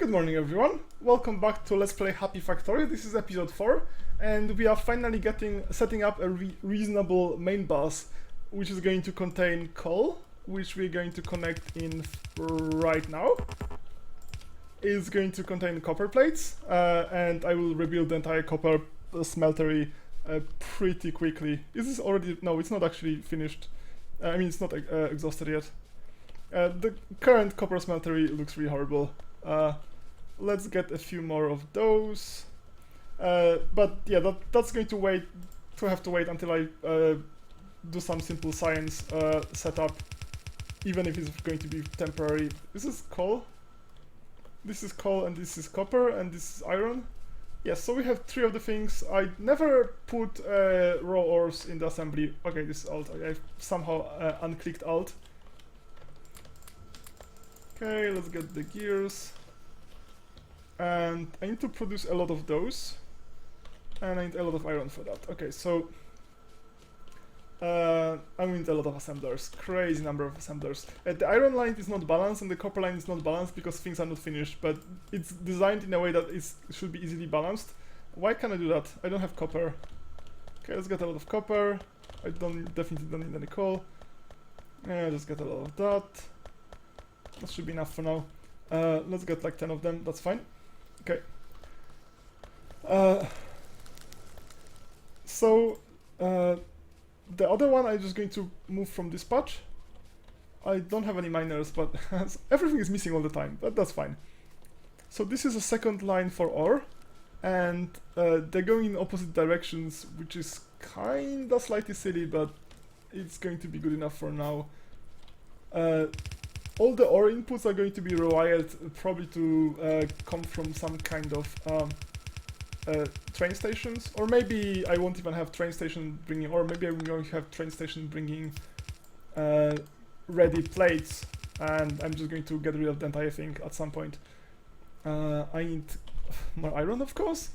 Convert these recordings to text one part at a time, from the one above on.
Good morning everyone, welcome back to Let's Play Happy Factorio. This is episode 4 and we are finally setting up a reasonable main bus which is going to contain coal, which we're going to connect in right now. It's going to contain copper plates and I will rebuild the entire copper smeltery pretty quickly. Is this already? No, it's not actually finished. I mean, it's not exhausted yet. The current copper smeltery looks really horrible. Let's get a few more of those. But yeah, that's going to have to wait until I do some simple science setup, even if it's going to be temporary. This is coal. This is coal, and this is copper, and this is iron. Yes, so we have 3 of the things. I never put raw ores in the assembly. Okay, this is Alt. I've somehow unclicked Alt. Okay, let's get the gears. And I need to produce a lot of those. And I need a lot of iron for that. Okay, so I need a lot of assemblers. Crazy number of assemblers. The iron line is not balanced and the copper line is not balanced because things are not finished, but it's designed in a way that it should be easily balanced. Why can't I do that? I don't have copper. Okay, let's get a lot of copper. I definitely don't need any coal. Yeah, let's get a lot of that. That should be enough for now. Let's get like 10 of them, that's fine. Okay. The other one I'm just going to move from this patch. I don't have any miners, but everything is missing all the time, but that's fine. So this is a second line for ore, and they're going in opposite directions, which is kinda slightly silly, but it's going to be good enough for now. All the ore inputs are going to be rewired probably to come from some kind of train stations, or maybe I won't even have train station bringing, or maybe I'm going to have train station bringing ready plates, and I'm just going to get rid of the entire thing at some point. I need more iron, of course.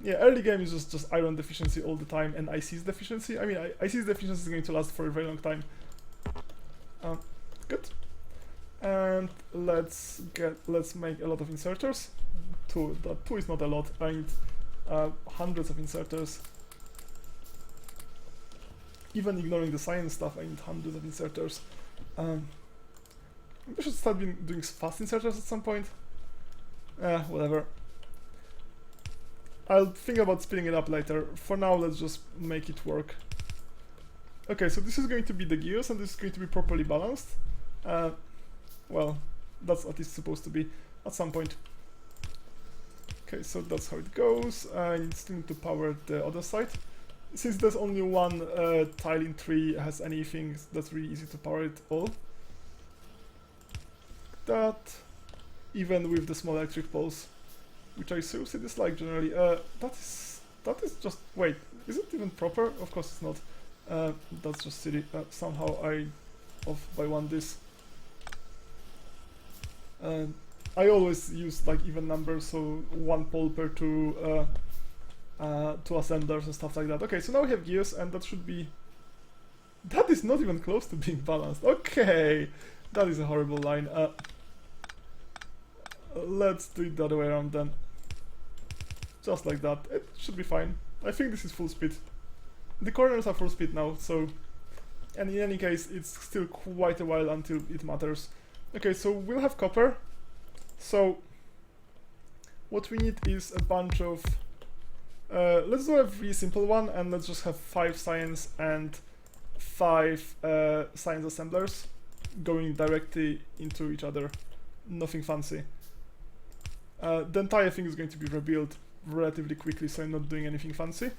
Yeah, early game is just iron deficiency all the time, and IC's deficiency. I mean, IC's deficiency is going to last for a very long time. Good. And let's make a lot of inserters. 2 is not a lot. I need hundreds of inserters. Even ignoring the science stuff, I need hundreds of inserters. We should start doing fast inserters at some point. Whatever. I'll think about speeding it up later. For now, let's just make it work. Okay, so this is going to be the gears, and this is going to be properly balanced. Well, that's at least supposed to be at some point. Okay, so that's how it goes. I still need to power the other side. Since there's only one tile in 3 has anything, that's really easy to power it all. That, even with the small electric poles, which I seriously dislike generally. That is just, wait, is it even proper? Of course it's not. That's just silly. Somehow I off by 1 this. I always use like even numbers, so 1 pole per 2 assemblers and stuff like that. Okay, so now we have gears, and that should be... That is not even close to being balanced. Okay, that is a horrible line. Let's do it the other way around then. Just like that. It should be fine. I think this is full speed. The corners are full speed now, so... And in any case, it's still quite a while until it matters. Okay, so we'll have copper. So what we need is a bunch of... let's do a really simple one, and let's just have 5 science and 5 science assemblers going directly into each other. Nothing fancy. The entire thing is going to be rebuilt relatively quickly, so I'm not doing anything fancy.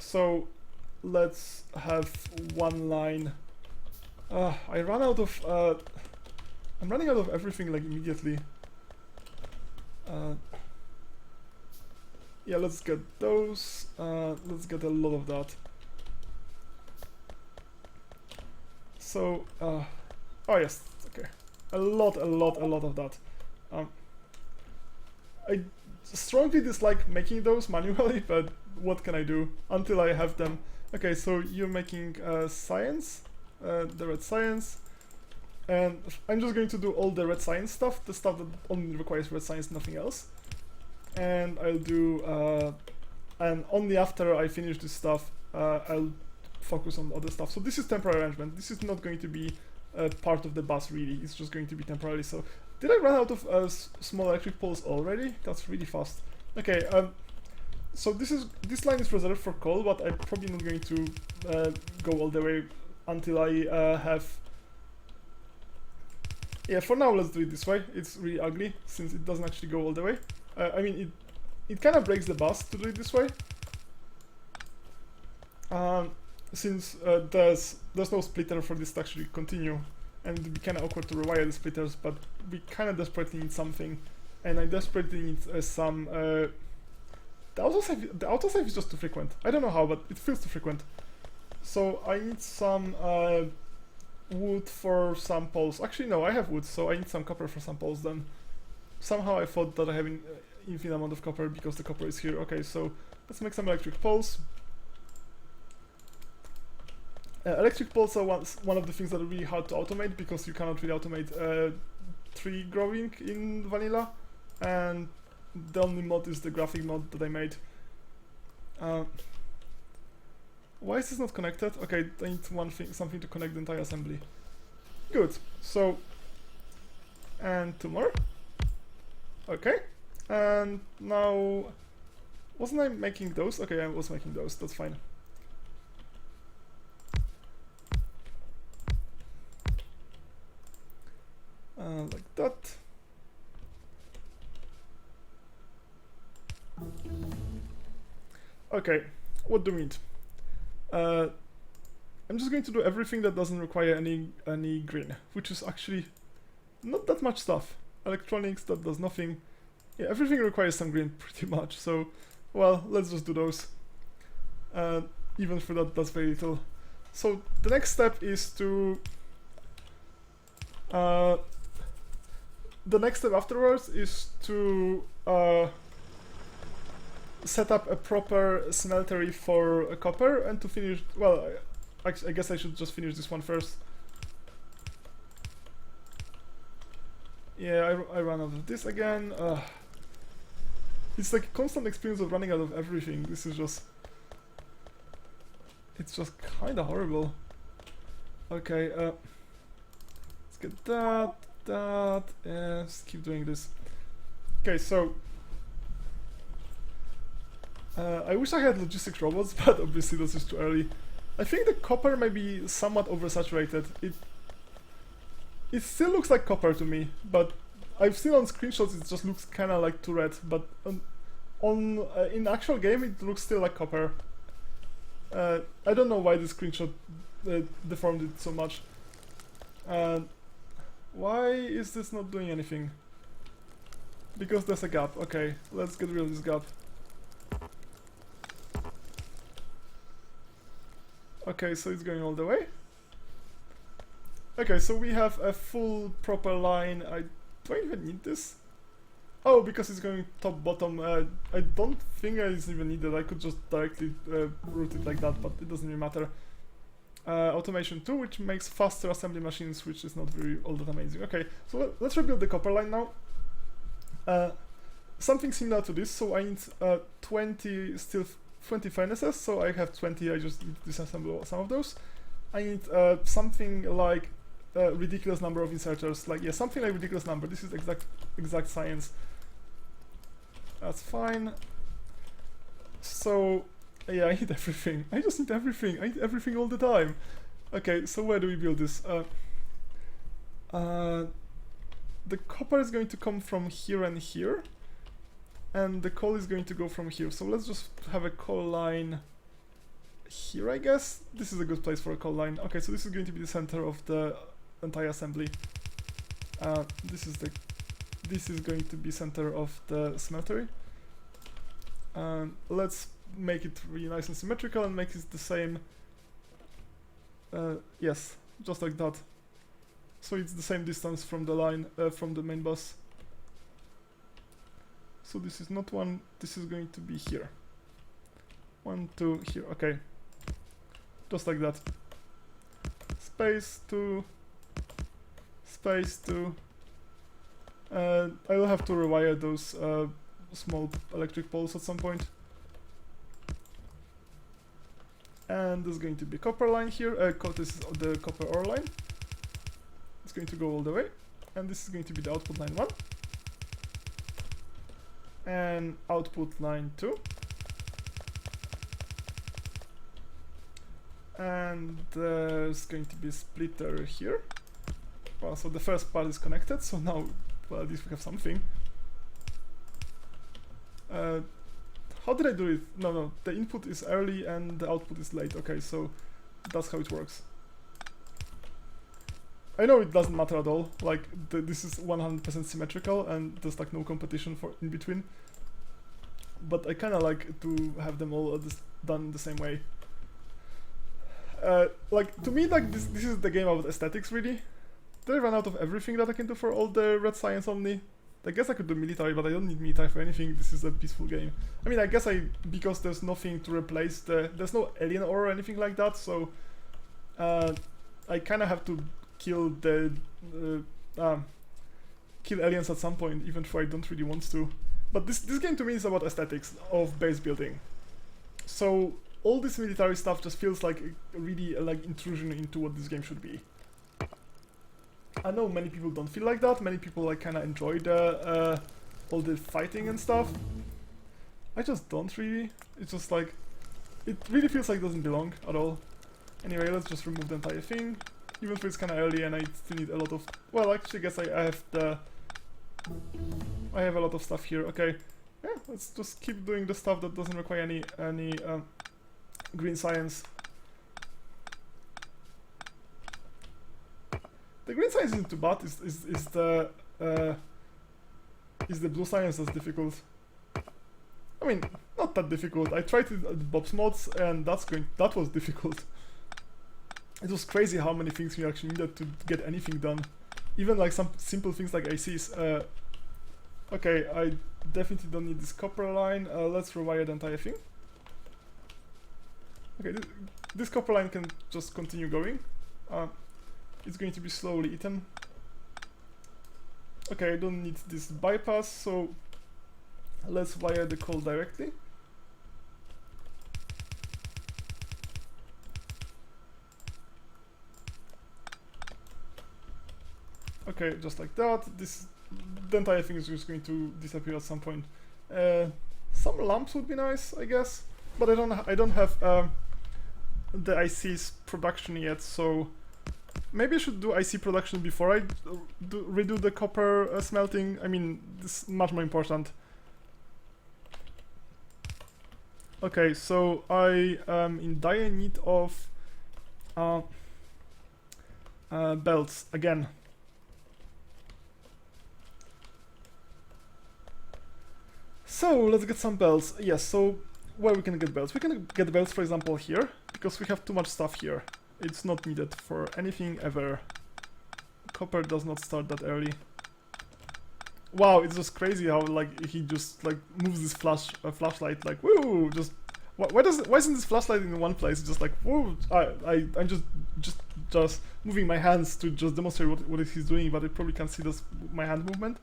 So let's have 1 line. I ran out of... I'm running out of everything like immediately. Yeah, let's get those. Let's get a lot of that. So, oh yes, okay. A lot of that. I strongly dislike making those manually, but what can I do until I have them? Okay, so you're making science, the red science. And I'm just going to do all the red science stuff, the stuff that only requires red science, nothing else. And I'll do, and only after I finish this stuff, I'll focus on other stuff. So this is temporary arrangement. This is not going to be part of the bus really, it's just going to be temporary. So did I run out of small electric poles already? That's really fast. Okay, so this line is reserved for coal, but I'm probably not going to go all the way until I have... Yeah, for now let's do it this way. It's really ugly since it doesn't actually go all the way. I mean, it kind of breaks the bus to do it this way. Since there's no splitter for this to actually continue, and it'd be kind of awkward to rewire the splitters, but we kind of desperately need something, and I desperately need some... the autosave is just too frequent. I don't know how, but it feels too frequent. So I need some wood for some poles. Actually, no, I have wood, so I need some copper for some poles then. Somehow I thought that I have an infinite amount of copper because the copper is here. Okay, so let's make some electric poles. Electric poles are one of the things that are really hard to automate because you cannot really automate tree growing in vanilla, and the only mod is the graphic mod that I made. Why is this not connected? Okay, I need something to connect the entire assembly. Good. So, and two more. Okay, and now, wasn't I making those? Okay, I was making those. That's fine. Like that. Okay, what do we need? I'm just going to do everything that doesn't require any green, which is actually not that much stuff. Electronics, that does nothing. Yeah, everything requires some green pretty much, so, well, let's just do those. Even for that, that's very little. So the next step is to... the next step afterwards is to set up a proper smeltery for copper and to finish... Well, I guess I should just finish this one first. Yeah, I ran out of this again. It's like a constant experience of running out of everything. This is just... It's just kinda horrible. Okay, let's get that, let's keep doing this. Okay, so... I wish I had logistics robots, but obviously this is too early. I think the copper may be somewhat oversaturated. It still looks like copper to me, but I've seen on screenshots it just looks kind of like too red, but in actual game it looks still like copper. I don't know why the screenshot deformed it so much. Why is this not doing anything? Because there's a gap. Okay, let's get rid of this gap. Okay, so it's going all the way. Okay, so we have a full proper line. Do I even need this? Oh, because it's going top bottom. I don't think it's even needed. I could just directly route it like that, but it doesn't really matter. Automation 2, which makes faster assembly machines, which is not very all that amazing. Okay, so let's rebuild the copper line now. Something similar to this. So I need 20 furnaces. So I have 20. I just need to disassemble some of those. I need something like a ridiculous number of inserters. Like, yeah, something like ridiculous number. This is exact science. That's fine. So, yeah, I need everything. I just need everything. I need everything all the time. Okay, so where do we build this? The copper is going to come from here and here. And the coal is going to go from here. So let's just have a coal line here, I guess. This is a good place for a coal line. Okay, so this is going to be the center of the entire assembly. This is going to be center of the smeltery. Let's make it really nice and symmetrical and make it the same. Yes, just like that. So it's the same distance from the line, from the main bus. So this is not one, this is going to be here. 1, 2, here, okay. Just like that. Space, 2, space to... I will have to rewire those small electric poles at some point. And there's going to be copper line here. This is the copper ore line. It's going to go all the way. And this is going to be the output line 1. And output line 2. And there's going to be a splitter here. Well, so the first part is connected, so now, well, at least we have something. How did I do it? No, the input is early and the output is late. Okay, so that's how it works. I know it doesn't matter at all, like, this is 100% symmetrical and there's like no competition for in between. But I kinda like to have them all done the same way. Like, to me, like, this is the game about aesthetics, really. Did I run out of everything that I can do for all the red science only? I guess I could do military, but I don't need military for anything. This is a peaceful game. I mean, I guess because there's nothing to replace there's no alien ore or anything like that, so I kind of have to kill kill aliens at some point, even though I don't really want to. But this game to me is about aesthetics of base building. So all this military stuff just feels like a really like intrusion into what this game should be. I know many people don't feel like that. Many people like kind of enjoy the all the fighting and stuff. I just don't really. It's just like it really feels like it doesn't belong at all. Anyway, let's just remove the entire thing. Even if it's kind of early and I still need a lot of. Well, actually, I guess I have a lot of stuff here. Okay, yeah. Let's just keep doing the stuff that doesn't require any green science. The green science isn't too bad. Is the blue science that's difficult? I mean, not that difficult. I tried it at Bob's Mods, and that was difficult. It was crazy how many things we actually needed to get anything done. Even like some simple things like ICs. Okay, I definitely don't need this copper line. Let's rewire the entire thing. Okay, this copper line can just continue going. It's going to be slowly eaten. Okay, I don't need this bypass, so let's wire the coal directly. Okay, just like that. The entire thing is just going to disappear at some point. Some lamps would be nice, I guess, but I don't have the IC's production yet, so maybe I should do IC production before I redo the copper smelting. I mean, this is much more important. Okay, so I am in dire need of belts again. So let's get some belts. Yes, so where we can get belts? We can get belts, for example, here, because we have too much stuff here. It's not needed for anything ever. Copper does not start that early. Wow, it's just crazy how like he just like moves this flashlight like woo. Just why isn't this flashlight in one place? It's just like woo. I'm just moving my hands to just demonstrate what he's doing, but I probably can't see my hand movement.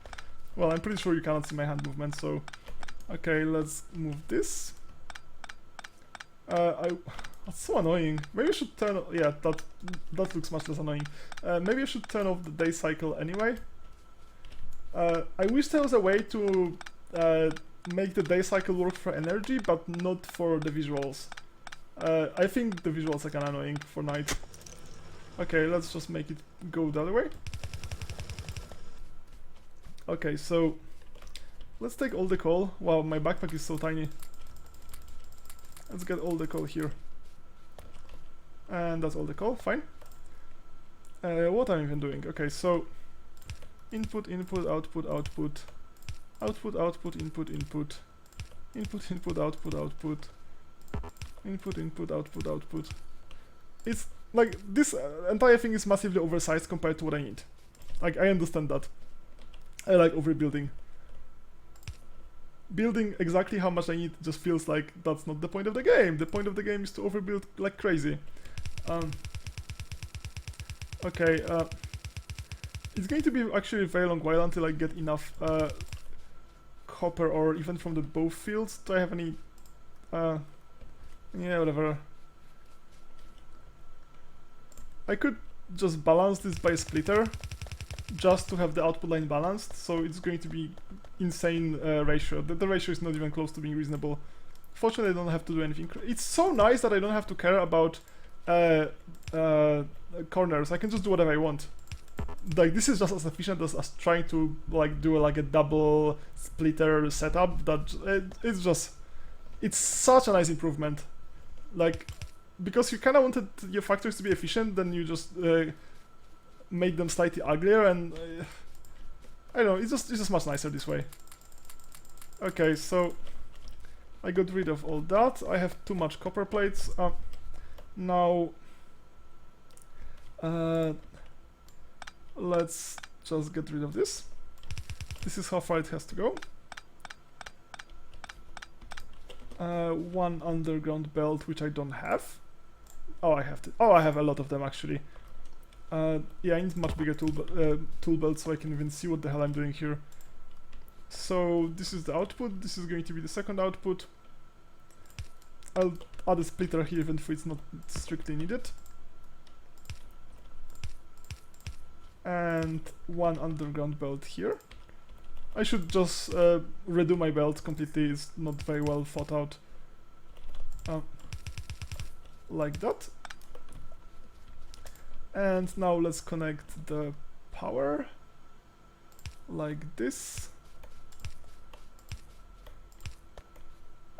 Well, I'm pretty sure you cannot see my hand movement. So okay, let's move this. That's so annoying. Maybe I should turn. Yeah, that looks much less annoying. Maybe I should turn off the day cycle anyway. I wish there was a way to make the day cycle work for energy, but not for the visuals. I think the visuals are kind of annoying for night. Okay, let's just make it go the other way. Okay, so let's take all the coal. Wow, my backpack is so tiny. Let's get all the coal here. And that's all the coal, fine. What am I even doing? Okay, so input, input, output, output, output, output, input, input, input, input, output, output, input, input, output, output. It's like this entire thing is massively oversized compared to what I need. Like, I understand that. I like overbuilding. Building exactly how much I need just feels like that's not the point of the game. The point of the game is to overbuild like crazy. Okay, it's going to be actually a very long while until I get enough copper or even from the both fields. Do I have any? Yeah, whatever. I could just balance this by a splitter just to have the output line balanced, so it's going to be insane ratio. The ratio is not even close to being reasonable. Fortunately, I don't have to do anything. It's so nice that I don't have to care about corners. I can just do whatever I want. Like, this is just as efficient as trying to like do like a double splitter setup. That it's such a nice improvement. Like, because you kind of wanted your factories to be efficient, then you just made them slightly uglier, and I don't know. It's just much nicer this way. Okay, so I got rid of all that. I have too much copper plates. Now let's just get rid of this. This is how far it has to go. One underground belt, which I don't have. Oh, I have to. Oh, I have a lot of them actually. Yeah, I need much bigger tool belt so I can even see what the hell I'm doing here. So this is the output. This is going to be the second output. I'll add a splitter here even if it's not strictly needed. And one underground belt here. I should just redo my belt completely. It's not very well thought out. Like that. And now let's connect the power like this.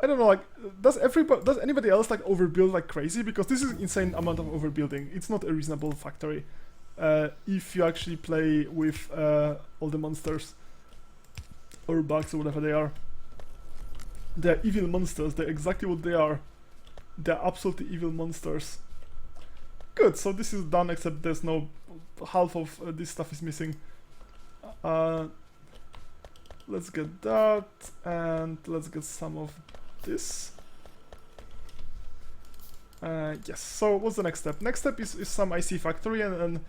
I don't know, like, does anybody else like overbuild like crazy? Because this is insane amount of overbuilding. It's not a reasonable factory if you actually play with all the monsters or bugs or whatever they are. They're evil monsters. They're exactly what they are. They're absolutely evil monsters. Good, so this is done, except there's no half of this stuff is missing. Let's get that, and let's get some of this. Yes, so what's the next step? Next step is some IC factory, and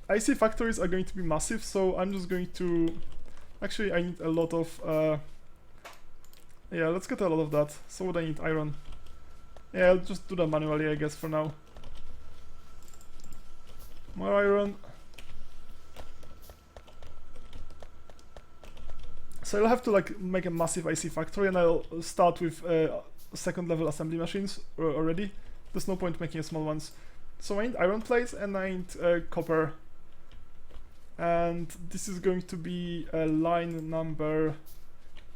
IC factories are going to be massive, so I'm just going to... Actually, I need a lot of... yeah, let's get a lot of that. So what I need? Iron. Yeah, I'll just do that manually, I guess, for now. More iron. So I'll have to like make a massive IC factory, and I'll start with second level assembly machines already. There's no point making small ones. So I need iron plates and I need copper. And this is going to be a line number,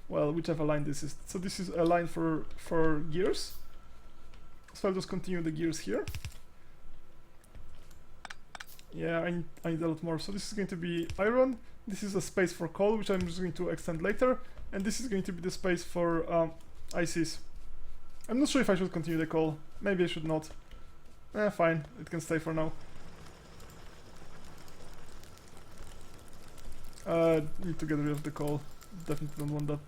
well, whichever line this is. So this is a line for gears. So I'll just continue the gears here. Yeah, I need a lot more. So this is going to be iron. This is a space for coal, which I'm just going to extend later. And this is going to be the space for ICs. I'm not sure if I should continue the coal. Maybe I should not. Fine. It can stay for now. Need to get rid of the coal. Definitely don't want that.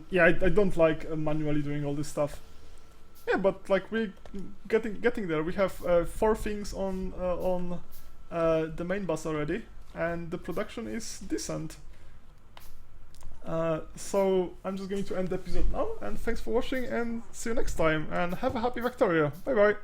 Yeah, I don't like manually doing all this stuff. Yeah, but like we're getting there. We have 4 things on the main bus already, and the production is decent. So I'm just going to end the episode now, and thanks for watching, and see you next time, and have a happy Factorio. Bye bye.